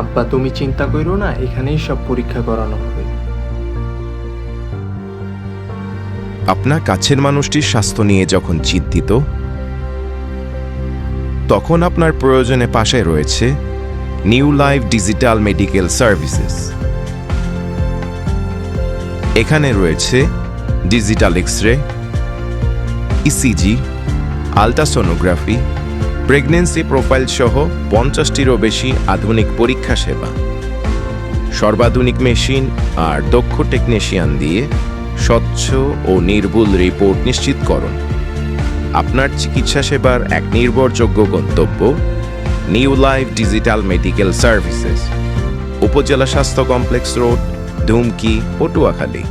আব্বা তুমি চিন্তা করো না, এখানেই সব পরীক্ষা করানো হবে। আপনার কাছের মানুষটির স্বাস্থ্য নিয়ে যখন চিন্তিত, তখন আপনার প্রয়োজনে পাশে রয়েছে new life digital medical services. এখানে রয়েছে digital x-ray, ECG, ultrasonography, pregnancy profile সহ 50টিরও বেশি আধুনিক পরীক্ষা সেবা। সর্বাধুনিক মেশিন আর দক্ষ টেকনিশিয়ান দিয়ে স্বচ্ছ ও নির্ভুল রিপোর্ট নিশ্চিত করুন। আপনার চিকিৎসা সেবার এক নির্ভরযোগ্য গন্তব্য new life digital medical services, উপজেলা স্বাস্থ্য কমপ্লেক্স রোড, ধুমকি, পটুয়াখালী।